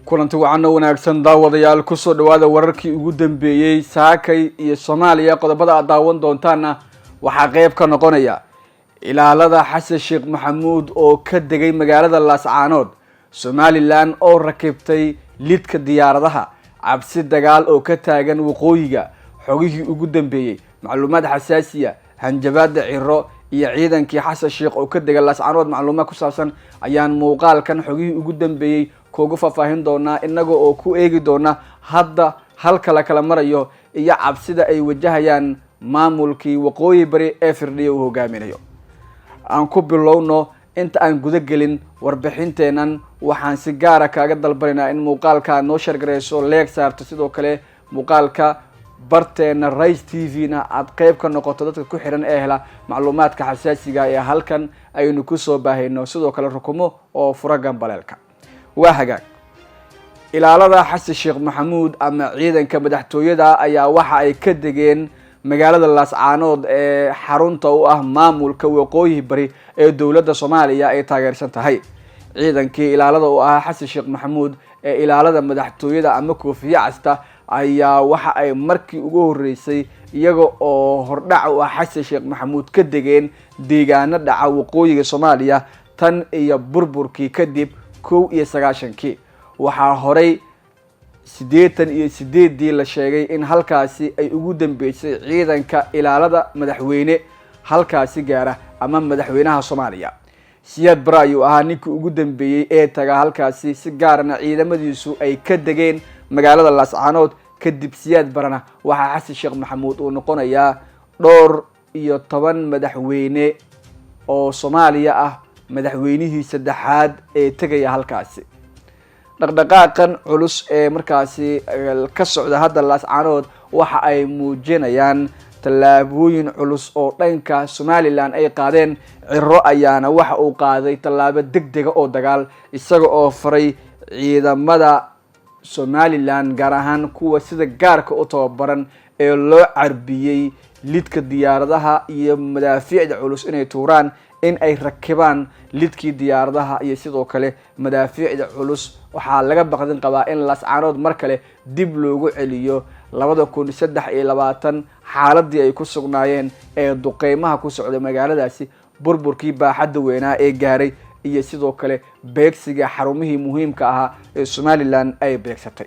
kulanti wacan wanaagsan daawadayaal ku soo dhawaada wararkii ugu dambeeyay saakay iyo Soomaaliya qodobada aad daawan doontaana waxa qayb ka noqonaya ilaalada Xasan Sheekh Maxamuud oo ka degay magaalada Laascaanood Somaliland oo rakibtay lidka diyaaradaha cabsi dagaal oo ka taagan waqooyiga xogihii ugu dambeeyay macluumaad xasaasiya hanjabaad ciro iyo ciidankii Xasan Sheekh oo ka degay Laascaanood macluumaad ku saabsan ayaan muuqaalkan xogihii ugu dambeeyay kuugu faafahin doona inaga oo ku eegi doona hadda halka la kala marayo iyo cabsida ay wajahayaan maamulkii waqooyi bari ee firdhiyo uu hogaaminayo aan ku bilowno inta aan guda gelin warbixinteenan waxaan si gaar ah kaaga dalbanaynaa in muuqaalka noo shargareyso leeg saarto sidoo kale muuqaalka barteena Rise TV-na aad qayb ka noqoto dadka ku xiran ee hela macluumaadka xasaasiga ee halkan aynu ku soo baahayno sidoo kale rukumo oo furagan baleelka وهاجاك ilaalada Xasan Sheekh Maxamuud ama ciidanka madaxtooyada ayaa waxa ay ka degeen magaalada Laascaanood ee xarunta u ah maamulka waqooyi bari ee dawladda Soomaaliya ay taageersan tahay ciidankii ilaalada u ah Xasan Sheekh Maxamuud ee ilaalada madaxtooyada ama koofiya casta ayaa waxa ay markii ugu horeysay iyaga oo hordhac u ah Xasan Sheekh Maxamuud ka degeen deegaanada dhaca waqooyiga Soomaaliya tan iyo burburkii kadib 19 waxaa horay 88 la sheegay in halkaasi ay ugu dambeysay ciidanka ilaalada madaxweyne halkaasi gaara ama madaxweynaha Soomaaliya Siyaad Barre ayuu ahaa ninkii ugu dambeeyay ee taga halkaasi si gaarna ciidamadiisu ay ka degeen magaalada Laascaanood kadib Siyaad Barrena waxa Xasan Sheekh Maxamuud uu noqonayaa 12 madaxweyne oo Soomaaliya ah madaxweynihii saddexaad ee tagaya halkaasi dhaqdhaqaaqan culus ee markaasi ka socda hadda Laascaanood waxa ay muujinayaan tallaabooyin culus oo dhanka Somaliland ay qaadeen ciro ayaana waxa uu qaaday tallaabo degdeg oo dagaal isaga oo faray ciidamada Somaliland gaar ahaan kuwa sida gaarka u tababaran ee loo carbiyay lidka diyaaradaha iyo madaafiicda culus inay tuuraan in ay rakibaan lidkii diyaaradaha iyo sidoo kale madaafiicda culus waxa laga baqdin qabaa in Laascaanood mar kale dib loogu celiyo 2023 xaaladii ay ku sugnaayeen ee duqeymaha ku socday magaaladaasi burburkii baaxadda weynaa ee gaaray iyo sidoo kale beegsiga xarumihii muhiimka ahaa ee Somaliland ay beegsatay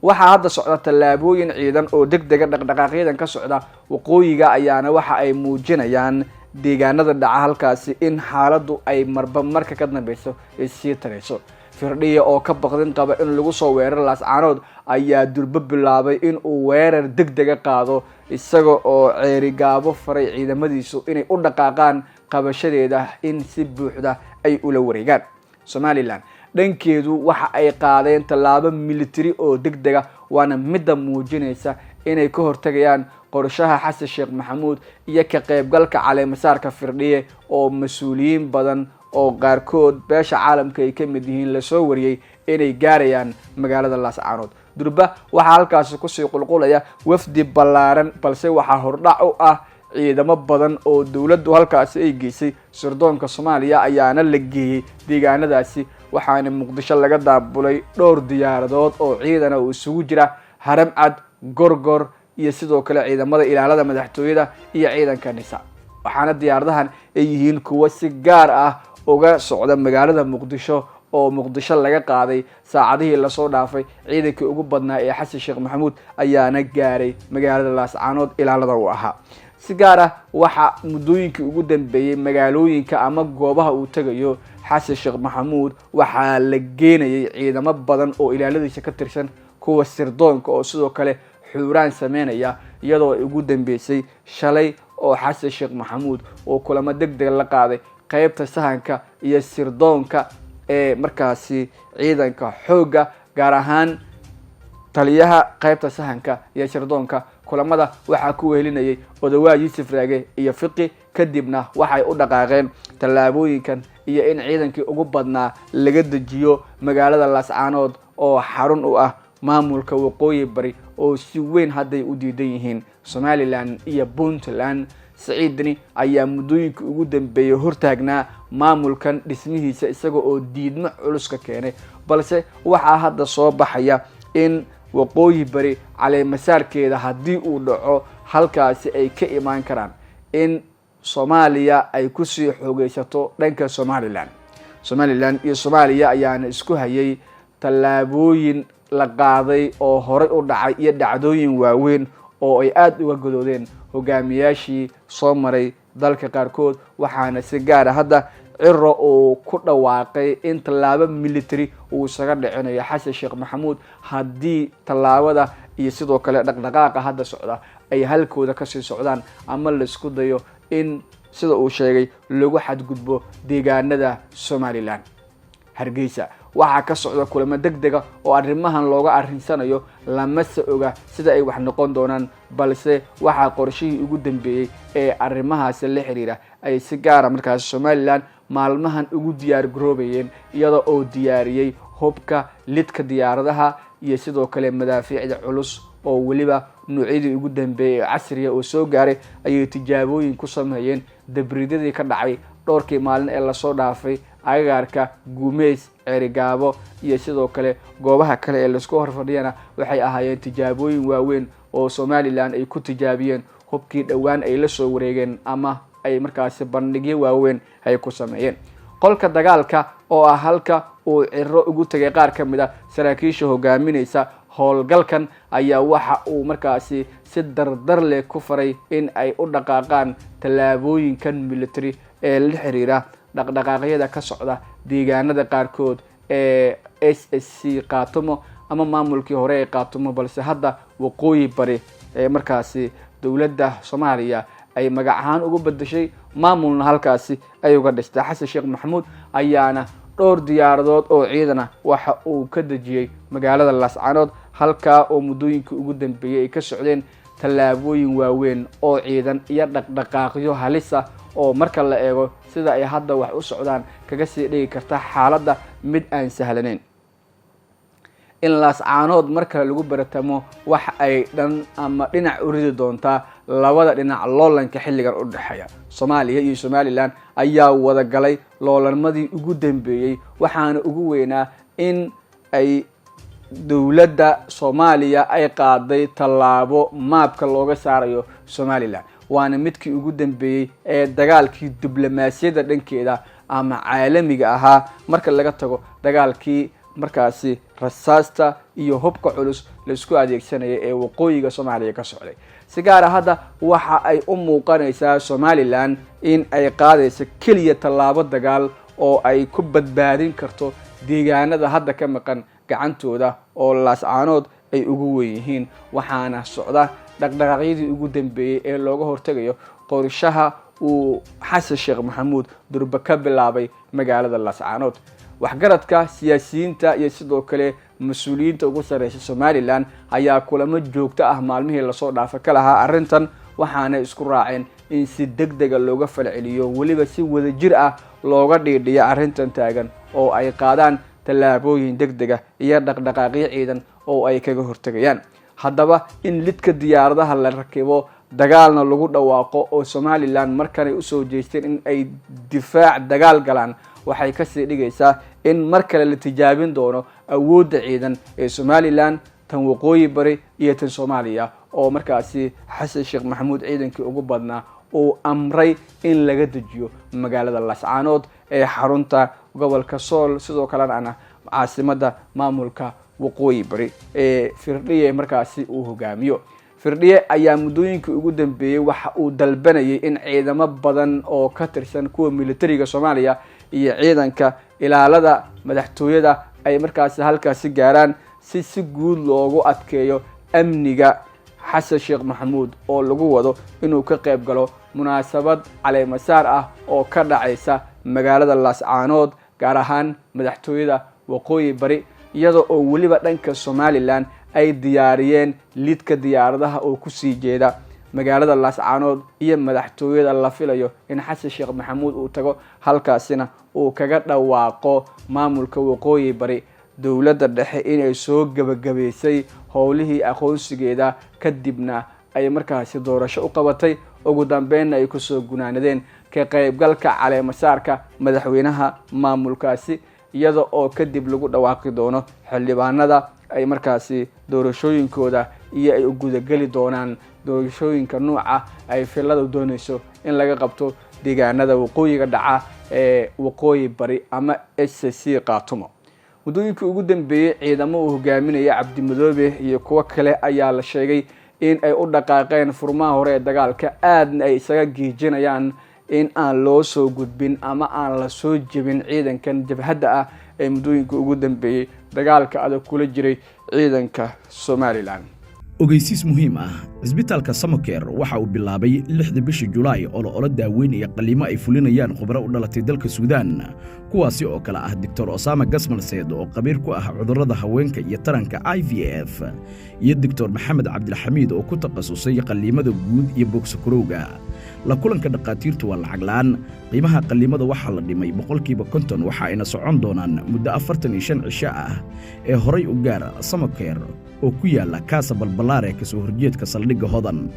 waxa hadda socda tallaabooyin ciidan oo degdeg dhaqdhaqaaqyadan ka socda waqooyiga ayaana waxa ay muujinayaan deegaanada dhaca halkaasi in xaaladdu ay marba marka ka dambayso sii tarayso firdhiya oo ka baqdin qaba in lagu soo weerar Laascaanood ayaa durba bilaabay in uu weerar degdeg qaado isaga oo ceerigaabo faray ciidamadiisu inay u dhaqaaqaan qabashadeeda in si buuxda ay ula wareegaan Somaliland dhankeedu waxa ay qaadeen tallaabo military oo degdeg waana mid muujinaysa inay ka hortagayaan qorshaha Xasan Sheekh Maxamuud iyo ka qaybgalka caleemasaarka firdhiye oo mas'uuliyiin badan oo qaarkood beesha caalamka ay ka mid yihiin la soo wariyay inay gaarayaan magaalada Laascaanood durba waxa halkaas ku sii qulqulaya wafdi ballaaran balse waxa hordhac u ah ciidamo badan oo dawladdu halkaas ay geysay sirdoonka Soomaaliya ayaana la geeyay deegaanadaasi waxaana Muqdisho laga daabulay dhowr diyaaradood oo ciidan oo isugu jira haram cad gorgor iyo sidoo kale ciidamada ilaalada madaxtooyada iyo ciidanka nisa waxaana diyaaradahan ay yihiin kuwa si gaar ah uga socda magaalada Muqdisho oo Muqdisho laga qaaday saacadihii la soo dhaafay ciidankii ugu badnaa ee Xasan Sheekh Maxamuud ayaana gaaray magaalada Laascaanood ilaalada u ahaa si gaar ah waxa mudooyinkii ugu dambeeyay magaalooyinka ama goobaha uu tagayo Xasan Sheekh Maxamuud waxa la geenayay ciidamo badan oo ilaaladiisa ka tirsan kuwa sirdoonka oo sidoo kale xuraan sameynaya iyadoo ugu dambeysay shalay oo Xasan Sheekh Maxamuud oo kulamo degdeg la qaaday qaybta sahanka iyo sirdoonka ee markaasi ciidanka xooga gaar ahaan taliyaha qaybta sahanka iyo sirdoonka kulamada waxa ku weelinayay Odawaad Yuusuf Raage iyo Fiqi kadibna waxay u dhaqaaqeen tallaabooyinkan iyo in ciidankii ugu badnaa laga dejiyo magaalada Laascaanood oo xarun u ah maamulka waqooyi bari oo si weyn haday u diidan yihiin Somaliland iyo Puntland Saciid Deni ayaa mudooyinka ugu dambeeyay hortaagnaa maamulkan dhismihiisa isaga oo diidmo culus ka keenay balse waxaa hadda soo baxaya in waqooyi bari caleemasaarkeeda haddii uu dhaco halkaasi ay ka imaan karaan in Soomaaliya ay kusii xoogeysato dhanka Somaliland iyo Soomaaliya ayaana isku hayay tallaabooyin la qaaday oo horey u dhacay iyo dhacdooyin waaweyn oo ay aad uga godoodeen hogaamiyaashii soo maray dalka qaarkood waxaana si gaar ah hadda Ciro uu ku dhawaaqay in tallaabo military uu isaga dhicinayo Xasan Sheekh Maxamuud haddii tallaabada iyo sidoo kale dhaqdhaqaaqa hadda socda ay halkooda ka sii socdaan ama la isku dayo in sida uu sheegay lagu xadgudbo deegaanada Somaliland. Hargeysa waxaa ka socda kulamo degdeg ah oo arrimahan looga arinsanayo lama oga sida ay wax noqon doonaan balse waxaa qorshihii ugu dambeeyay ee arrimahaas la xiriira ay si gaar ah markaas Somaliland maalmahan ugu diyaar garoobayeen iyada oo diyaariyay hubka lidka diyaaradaha iyo sidoo kale madaafiicda culus oo waliba noocyadii ugu dambeeyay casriga oo soo gaaray ayay tijaabooyin ku sameeyeen dabridadii ka dhacay dhowrkii maalin ee la soo dhaafay agagaarka Guumeys Ceerigaabo iyo sidoo kale goobaha kale ee la isku horfadhiyana waxay ahaayeen tijaabooyin waaweyn oo Somaliland ay ku tijaabiyeen hubkii dhawaan ay la soo wareegeen ama ay markaas bandhigyo waaweyn ay ku sameeyeen qolka dagaalka oo ah halka uu Ciro ugu tagay qaar kamid ah saraakiisha hogaaminaysa howlgalkan ayaa waxa uu markaasi si dardar leh ku faray in ay u dhaqaaqaan tallaabooyinkan military ee la xiriira dhaqdhaqaaqyada ka socda deegaanada qaarkood ee SSC Qaatumo ama maamulkii hore ee Qaatumo balse hadda waqooyi bari ee markaasi dawladda Soomaaliya ay magac ahaan ugu bedeshay maamulna halkaasi ay uga dhistay Xasan Sheekh Maxamuud ayaana dhowr diyaaradood oo ciidan waxa uu ka dajiyay magaalada Laascaanood halka oo muddooyinkii ugu dambeeyay ay ka socdeen tallaabooyin waaweyn oo ciidan iyo dhaqdhaqaaqyo halis ah oo marka la eego sida ay hadda wax u socdaan kaga sii dhigi karta xaaladda mid aan sahlanayn in Laascaanood marka lagu baratamo wax ay dhan ama dhinac u ridi doontaa labada dhinac loolanka xilligan u dhaxaya Soomaaliya iyo Somaliland ayaa wada galay loolanmadii ugu dambeeyay waxaana ugu weynaa in ay dawladda Soomaaliya ay qaaday tallaabo maabka looga saarayo Somaliland waana midkii ugu dambeeyay ee dagaalkii diblomaasiyadda dhankeeda ama caalamiga ahaa marka laga tago dagaalkii markaasi rasaasta iyo hubka culus la isku adeegsanayay ee waqooyiga Soomaaliya ka socday si gaar ah hadda waxa ay u muuqanaysaa Somaliland in ay qaadayso kaliya tallaabo dagaal oo ay ku badbaadin karto deegaanada hadda ka maqan gacantooda oo Laascaanood ay ugu weyn yihiin waxaana socda dhaqdhaqaaqyadii ugu dambeeyay ee looga hortagayo qorshaha uu Xasan Sheekh Maxamuud durba ka bilaabay magaalada Laascaanood waxgaradka siyaasiyiinta iyo sidoo kale mas'uuliyiinta ugu sareysa Somaliland ayaa kulamo joogto ah maalmihii la soo dhaafay ka lahaa arrintan waxaana isku raaceen in si degdeg ah looga falceliyo waliba si wadajir ah looga dhiidhiyo arrintan taagan oo ay qaadaan tallaabooyin degdeg ah iyo dhaqdhaqaaqyo ciidan oo ay kaga hortagayaan haddaba in lidka diyaaradaha la rakibo dagaalna lagu dhawaaqo oo Somaliland markan ay u soo jeesteen in ay difaac dagaal galaan waxay ka sii dhigaysaa in mar kale la tijaabin doono awoodda ciidan ee Somaliland tan waqooyi bari iyo tan Soomaaliya oo markaasi Xasan Sheekh Maxamuud ciidankii ugu badnaa oo amray in laga dejiyo magaalada Laascaanood ee xarunta gobolka Sool sidoo kale ana caasimada maamulka waqooyi bari ee Firdhiye markaasi uu hogaamiyo Firdhiye ayaa muddooyinkii ugu dambeeyay waxa uu dalbanayay in ciidamo badan oo ka tirsan kuwa militariga Soomaaliya iyo ciidanka ilaalada madaxtooyada ay markaasi halkaasi gaaraan si guud loogu adkeeyo amniga Xasan Sheekh Maxamuud oo lagu wado inuu ka qayb galo munaasabad caleemasaar ah oo ka dhacaysa magaalada Laascaanood gaar ahaan madaxtooyada waqooyi bari iyada oo waliba dhanka Somaliland ay diyaariyeen lidka diyaaradaha oo ku sii jeeda magaalada Laascaanood iyo madaxtooyada la filayo in Xasan Sheekh Maxamuud uu tago halkaasina uu kaga dhawaaqo maamulka waqooyi bari dawladda dhexe inay soo gabagabeysay howlihii aqoonsigeeda kadibna ay markaasi doorasho u qabatay ugu dambeynna ay ku soo gunaanadeen ka qaybgalka caleemasaarka madaxweynaha maamulkaasi iyada oo kadib lagu dhawaaqi doono xildhibaanada ay markaasi doorashooyinkooda iyo ay u gudageli doonaan doorashooyinka nuuca ay filadu doonayso in laga qabto deegaanada waqooyiga dhaca ee waqooyi bari ama SSC qaatumo. muddooyinkii ugu dambeeyay ciidamo uu hogaaminaya Cabdi Madoobe iyo kuwa kale ayaa la sheegay in ay u dhaqaaqeen furmaha hore ee dagaalka aadna ay isaga giijinayaan in aan loo soo gudbin ama aan la soo jebin ciidankan jabhadda ah ee muddooyinkii ugu dambeeyay dagaalka adag kula jiray ciidanka Somaliland. ogeysiis muhiim ah isbitaalka Samakeer waxa uu bilaabay 6 bishii Julaay oo daaweyn iyo qaliimo ay fulinayaan khubaro u dhalatay dalka Suudaan kuwaasi oo kala ah Dr. Osama Gasmal Said oo qabiir ku ah cudurrada haweenka iyo taranka IVF iyo Dr. Maxamed Cabdilxamiid oo ku takhasusay qaliimada guud iyo bogsakarowga. la kulanka dhaqaatiirtu waa lacag la'aan qiimaha qaliimada waxa la dhimay 50% waxa ayna socon doonaan muddo 45 cisho ah ee horay u gaar Samakeer oo ku yaala Kaasa Balbalaare ka soo horjeedka saldhigga Hodan.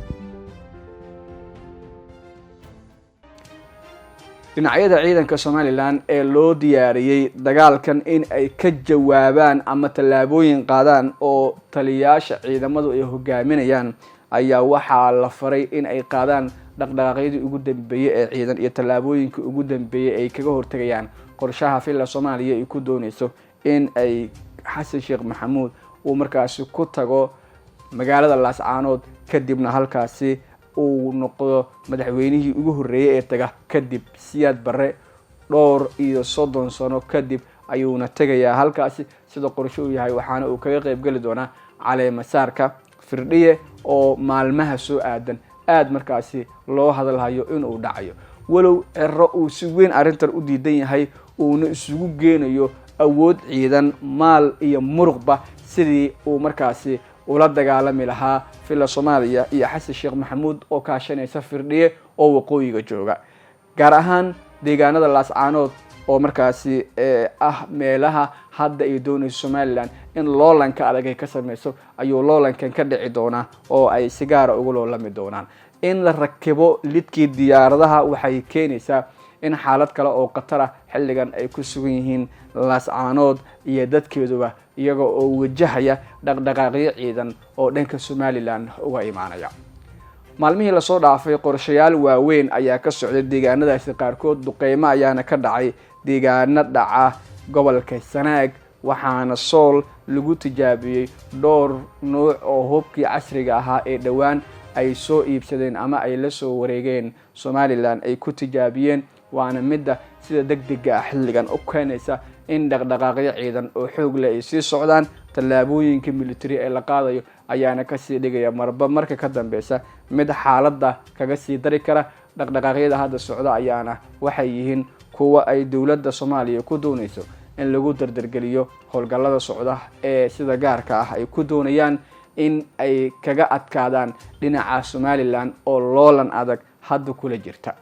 dhinacyada ciidanka Somaliland ee loo diyaariyay dagaalkan in ay ka jawaabaan ama tallaabooyin qaadaan oo taliyaasha ciidamadu ay hogaaminayaan ayaa waxa la faray in ay qaadaan dhaqdhaqaaqyadii ugu dambeeyay ee ciidan iyo tallaabooyinkii ugu dambeeyay ay kaga hortagayaan qorshaha filla Soomaaliya ay ku doonayso in ay Xasan Sheekh Maxamuud uu markaasi ku tago magaalada Laascaanood kadibna halkaasi uu noqdo madaxweynihii ugu horeeyay ee taga kadib Siyaad Barre 30 sano kadib ayuuna tagayaa halkaasi sida qorshe uu yahay waxaana uu kaga qayb gali doonaa caleema saarka Firdhiye oo maalmaha soo aadan aad markaasi loo hadalhayo in uu dhacayo walow Cirro uu si weyn arintan u diidan yahay uuna isugu geenayo awood ciidan maal iyo muruqba sidii uu markaasi ula dagaalami lahaa filla Soomaaliya iyo Xasan Sheekh Maxamuud oo kaashanaysa Firdhiye oo waqooyiga jooga gaar ahaan deegaanada Laascaanood oo markaasi ah meelaha hadda ay doonayso Somaliland in loolanka adag ay ka sameeyso ayuu loolankan ka dhici doona oo ay sigaar ugu loolami doonaan in la rakibo lidkii diyaaradaha waxay keenaysaa in xaalad kale oo qatar ah xilligan ay ku sugan yihiin Laascaanood iyo dadkeeduba iyaga oo wajahaya dhaqdhaqaaqyo ciidan oo dhanka Somaliland uga imaanaya. maalmihii la soo dhaafay qorshayaal waaweyn ayaa ka socday deegaanadaasi qaarkood duqeymo ayaana ka dhacay deegaano dhaca gobolka Sanaag waxaana Sool lagu tijaabiyay dhowr nooc oo hubkii casriga ahaa ee dhawaan ay soo iibsadeen ama ay la soo wareegeen Somaliland ay ku tijaabiyeen waana midda sida degdega ah xilligan u keenaysa in dhaqdhaqaaqyo ciidan oo xoog leh ay sii socdaan tallaabooyinka military ee la qaadayo ayaana ka sii dhigaya marba marka ka dambeysa mid xaaladda kaga sii dari kara dhaqdhaqaaqyada hadda socda ayaana waxay yihiin kuwa ay dawladda Soomaaliya ku doonayso in lagu dardargeliyo howlgallada socda ee sida gaarka ah ay ku doonayaan in ay kaga adkaadaan dhinaca Somaliland oo loolan adag hadda kula jirta.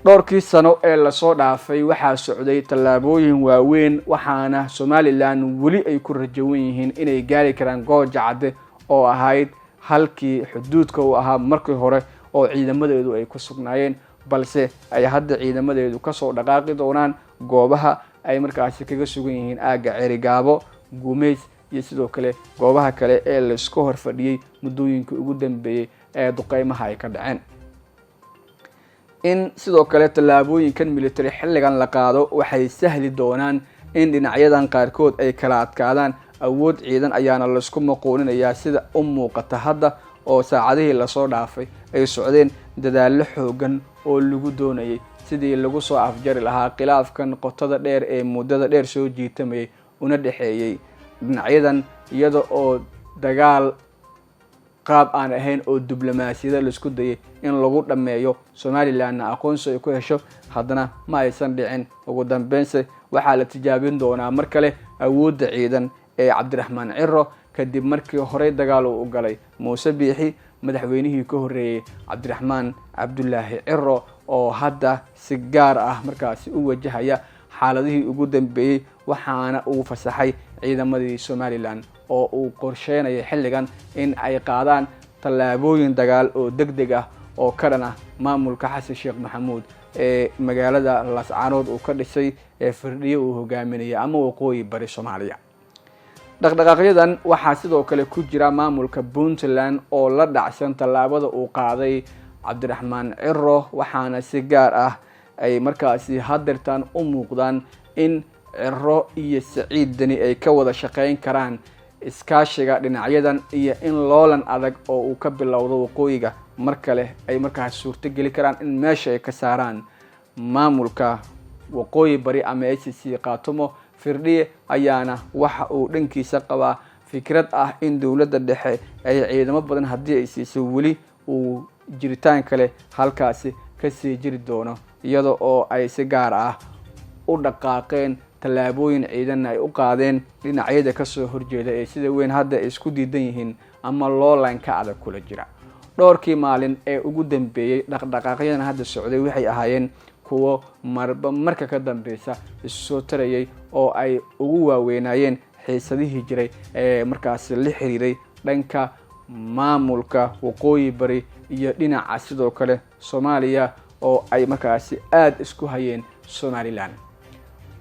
dhowrkii sano ee la soo dhaafay waxaa socday tallaabooyin waaweyn waxaana Somaliland wali ay ku rajawan yihiin inay gaari karaan Gooja Cadde oo ahayd halkii xuduudka uu ahaa markii hore oo ciidamadeedu ay ku sugnaayeen balse ay hadda ciidamadeedu ka soo dhaqaaqi doonaan goobaha ay markaasi kaga sugan yihiin aaga Cerigaabo Gumeys iyo sidoo kale goobaha kale ee la isku horfadhiyay muddooyinkii ugu dambeeyay ee duqeymaha ay ka dhaceen. in sidoo kale tallaabooyinkan military xilligan la qaado waxay sahli doonaan in dhinacyadan qaarkood ay kala adkaadaan awood ciidan ayaana la isku maqooninayaa sida u muuqata hadda oo saacadihii la soo dhaafay ay socdeen dadaallo xoogan oo lagu doonayay sidii lagu soo afjari lahaa khilaafkan qotada dheer ee muddada dheer soo jiitamayay una dhaxeeyay dhinacyadan iyada oo dagaal qaab aan ahayn oo diblomaasiyada la isku dayay in lagu dhameeyo Somaliland aqoonsi ay ku hesho haddana ma aysan dhicin ugu dambeynse waxaa la tijaabin doonaa mar kale awoodda ciidan ee Cabdiraxmaan Cirro kadib markii hore dagaal uu galay Muuse Biixi madaxweynihii ka horeeyay Cabdiraxmaan Cabdullaahi Cirro oo hadda si gaar ah markaasi u wajahaya xaaladihii ugu dambeeyay waxaana uu fasaxay ciidamadii Somaliland oo uu qorsheenayay xilligan in ay qaadaan tallaabooyin dagaal oo degdeg ah oo ka dhan ah maamulka Xasan Sheekh Maxamuud ee magaalada Laascaanood uu ka dhisay ee Firdhiye uu hogaaminayay ama waqooyi bari Soomaaliya. dhaqdhaqaaqyadan waxaa sidoo kale ku jira maamulka Puntland oo la dhacsan tallaabada uu qaaday Cabdiraxmaan Ciro, waxaana si gaar ah ay markaasi hadeertan u muuqdaan in Ciro iyo Saciid Deni ay ka wada shaqeyn karaan iskaashiga dhinacyadan iyo in loolan adag oo uu ka bilowdo waqooyiga mar kale ay markaas suurto geli karaan in meesha ay ka saaraan maamulka waqooyi bari ama ACC Qaatumo. Firdhiye ayaana waxa uu dhankiisa qabaa fikrad ah in dowladda dhexe ay ciidamo badan haddii ay siiso weli uu jiritaan kale halkaasi ka sii jiri doono, iyada oo ay si gaar ah u dhaqaaqeen tallaabooyin ciidan ay u qaadeen dhinacyada ka soo horjeeda ee sida weyn hadda isku diidan yihiin ama loolan ka adag kula jira. dhowrkii maalin ee ugu dambeeyay dhaqdhaqaaqyadan hadda socday waxay ahaayeen kuwo marba marka ka dambeysa soo tarayay oo ay ugu waaweynayeen xiisadihii jiray ee markaas la xiriiray dhanka maamulka waqooyi bari iyo dhinaca sidoo kale Soomaaliya oo ay markaas aad isku hayeen Somaliland.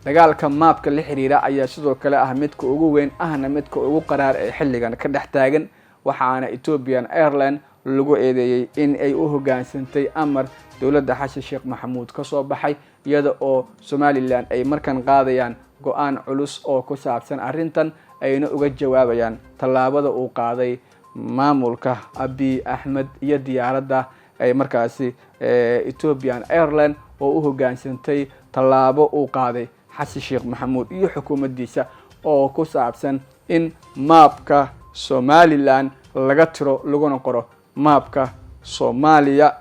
dagaalka maabka la xiriira ayaa sidoo kale ah midka ugu weyn ahna midka ugu qaraar ee xilligan ka dhex taagan, waxaana Ethiopian Airlines lagu eedeeyay in ay u hoggaansantay amar dowladda Xasan Sheekh Maxamuud ka soo baxay, iyada oo Somaliland ay markan qaadayaan go'aan culus oo ku saabsan arrintan ayna uga jawaabayaan tallaabada uu qaaday maamulka Abiy Ahmed iyo diyaaradda ay markaasi Ethiopian Airlines oo u hoggaansantay tallaabo uu qaaday Xasan Sheekh Maxamuud iyo xukuumaddiisa oo ku saabsan in maabka Somaliland laga tiro laguna qoro maabka Soomaaliya,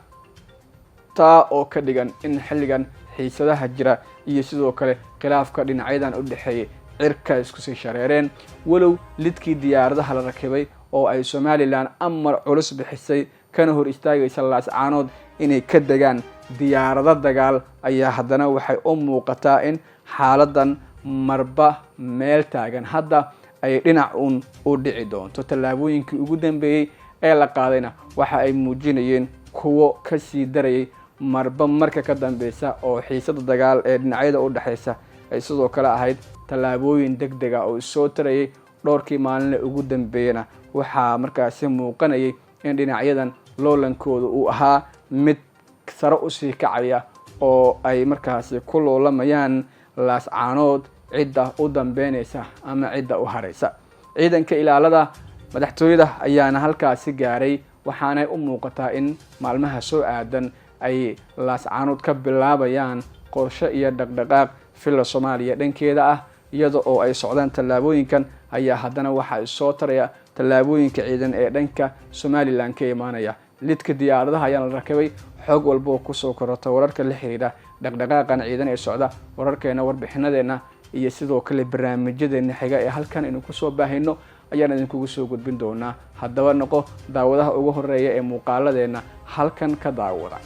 taa oo ka dhigan in xilligan xiisadaha jira iyo sidoo kale khilaafka dhinacyadan u dhaxeeyay cirka isku sii shareereen. walow lidkii diyaaradaha la rakibay oo ay Somaliland amar culus bixisay kana hor istaagaysa Laascaanood inay ka degaan diyaarado dagaal, ayaa haddana waxay u muuqataa in xaaladan marba meel taagan hadda ay dhinac u dhici doonto. tallaabooyinkii ugu dambeeyay ee la qaadayna waxa ay muujinayeen kuwo ka sii darayay marba marka ka dambeysa oo xiisada dagaal ee dhinacyada u dhaxaysa ay sidoo kale ahayd tallaabooyin degdeg ah oo soo tarayay. dhowrkii maalin ugu dambeeyana waxaa markaasi muuqanayay in dhinacyadan loolankooda uu ahaa mid sare u sii kacaya oo ay markaasi ku loolamayaan Laascaanood cidda u dambeynaysa ama cidda u haraysa. ciidanka ilaalada madaxtooyada ayaana halkaasi gaaray, waxaana u muuqataa in maalmaha soo aadan ay Laascaanood ka bilaabayaan qorshe iyo dhaqdhaqaaq fila Soomaaliya dhankeeda ah, iyada oo ay socdaan tallaabooyinkan ayaa haddana waxa soo taraya tallaabooyinka ciidan ee dhanka Somaliland ka imaanaya. lidka diyaaradaha ayaa la rakibay. xog walba oo ku soo korota wararka la xiriira dhaqdhaqaaqan ciidan ee socda, wararkeena warbixinadeena iyo sidoo kale barnaamijyadeena xiga ee halkan inuu ku soo baahino ayaan idinkugu soo gudbin doonaa. haddaba noqo daawadaha ugu horeeya ee muuqaaladeena halkan ka daawada.